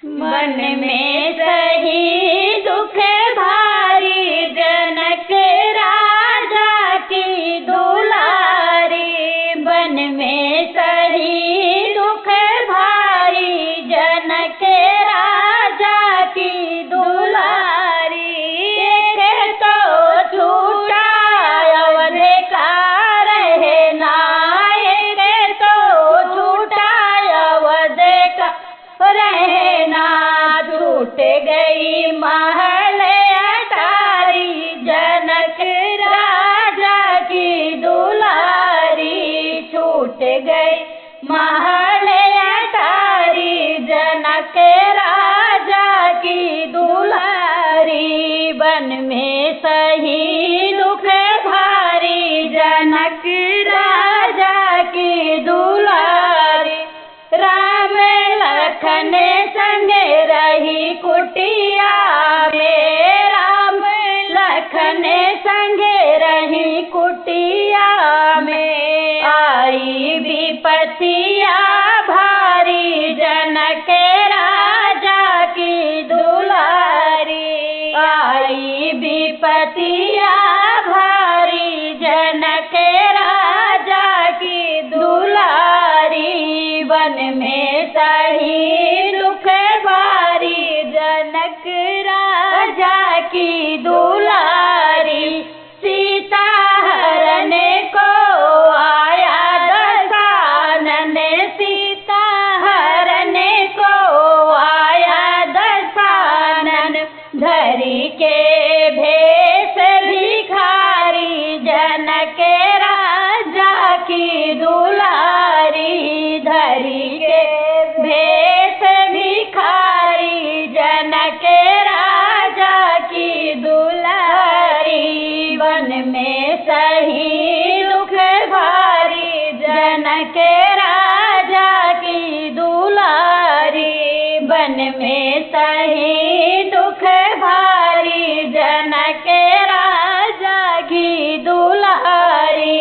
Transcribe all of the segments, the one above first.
मन में सही दुख भारी, जनक राजा की दुलारी। बन में सही दुख भारी, जनक राजा की दुलारी। एक तो छूटा अवध का रहना, एक तो छूटा अवध का रहना। छूट गई महल अटारी, जनक राजा की दुलारी। छूट गई महल अटारी, जनक राजा की दुलारी। बन में सही दुख भारी, जनक राजा की दुलारी। राम लखन संग रही कुटिया में, राम लखन संग रही कुटिया में। आई विपत्तिया भारी, जनक राजा की दुलारी। आई विपत्तिया भारी, जनक राजा की दुलारी। वन में सही दुख भारी, जनक राजा की दुलारी। सीता हरने को आया दशानन, सीता हरने को आया दशानन। धरी के भेष भिखारी, जनक राजा की दुलारी। धरी के भेष भिखारी, जनक राजा की दुलारी। वन में सही दुख भारी, जनक राजा की दुलारी। वन में सही दुख भारी, जनक राजा की दुलारी।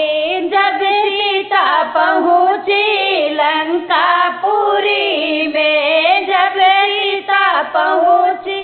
जब सीता पहुँची लंकापुरी में, जब सीता पहुँची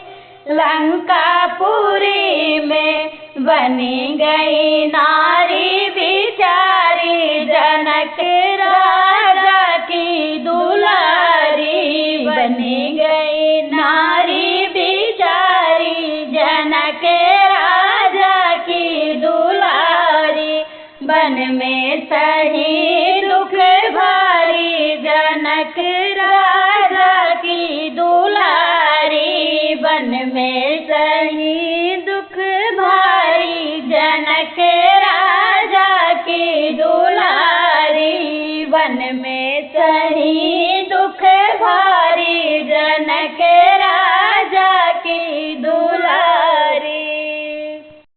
लंकापुरी में। बनी गई नारी बिचारी, जनक राजा की दुलारी। बनी गई नारी बिचारी, जनक राजा की दुलारी। बन में सही दुख भारी, जनक राजा की दुलारी। बन में सही दुख भारी, जनक राजा की दुलारी। बन में सही